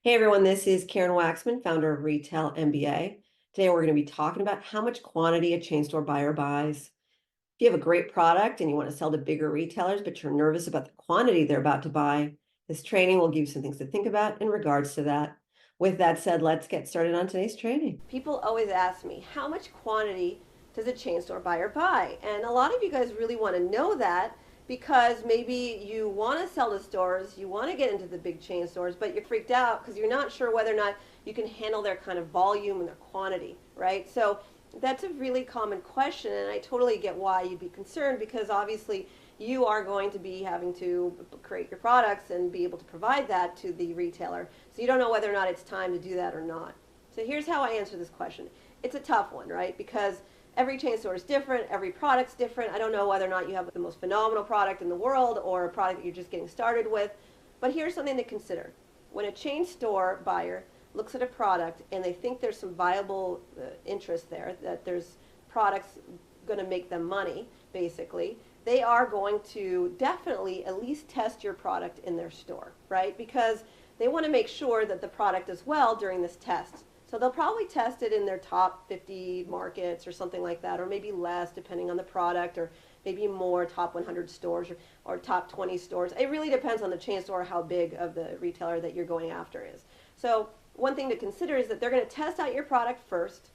Hey everyone, this is Karen Waxman, founder of Retail MBA. Today we're going to be talking about how much quantity a chain store buyer buys. If you have a great product and you want to sell to bigger retailers, but you're nervous about the quantity they're about to buy, this training will give you some things to think about in regards to that. With that said, let's get started on today's training. People always ask me, how much quantity does a chain store buyer buy? And a lot of you guys really want to know that because maybe you want to sell to stores, you want to get into the big chain stores, but you're freaked out because you're not sure whether or not you can handle their kind of volume and their quantity, right? So that's a really common question, and I totally get why you'd be concerned because obviously you are going to be having to create your products and be able to provide that to the retailer. So you don't know whether or not it's time to do that or not. So here's how I answer this question. It's a tough one, right? Because every chain store is different, every product's different. I don't know whether or not you have the most phenomenal product in the world or a product that you're just getting started with. But here's something to consider. When a chain store buyer looks at a product and they think there's some viable interest there, that there's products going to make them money, basically, they are going to definitely at least test your product in their store, right? Because they want to make sure that the product does well during this test. So they'll probably test it in their top 50 markets or something like that, or maybe less depending on the product, or maybe more top 100 stores or top 20 stores. It really depends on the chain store, how big of the retailer that you're going after is. So one thing to consider is that they're going to test out your product first,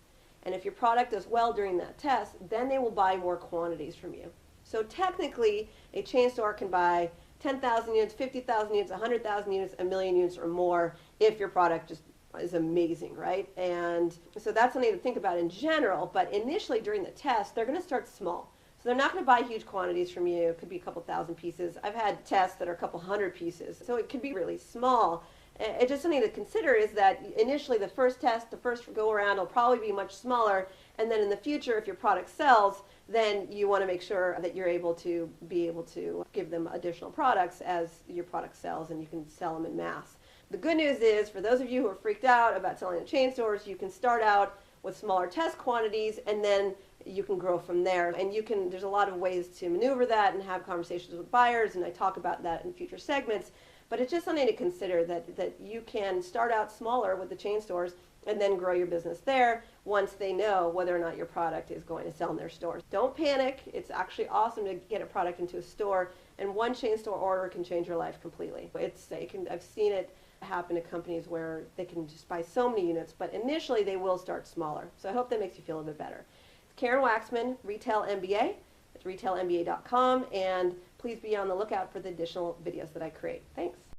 and if your product does well during that test, then they will buy more quantities from you. So technically, a chain store can buy 10,000 units, 50,000 units, 100,000 units, a million units or more if your product just is amazing, right? And so that's something to think about in general, but initially during the test, they're going to start small. So they're not going to buy huge quantities from you. It could be a couple thousand pieces. I've had tests that are a couple hundred pieces, so it could be really small. It's just something to consider is that initially the first test, the first go around will probably be much smaller, and then in the future, if your product sells, then you want to make sure that you're able to give them additional products as your product sells and you can sell them in mass. The good news is, for those of you who are freaked out about selling to chain stores, you can start out with smaller test quantities and then you can grow from there. And there's a lot of ways to maneuver that and have conversations with buyers, and I talk about that in future segments. But it's just something to consider that you can start out smaller with the chain stores and then grow your business there once they know whether or not your product is going to sell in their stores. Don't panic. It's actually awesome to get a product into a store, and one chain store order can change your life completely. I've seen it happen to companies where they can just buy so many units, but initially they will start smaller. So I hope that makes you feel a bit better. It's Karen Waxman, Retail MBA. It's retailmba.com, and please be on the lookout for the additional videos that I create. Thanks.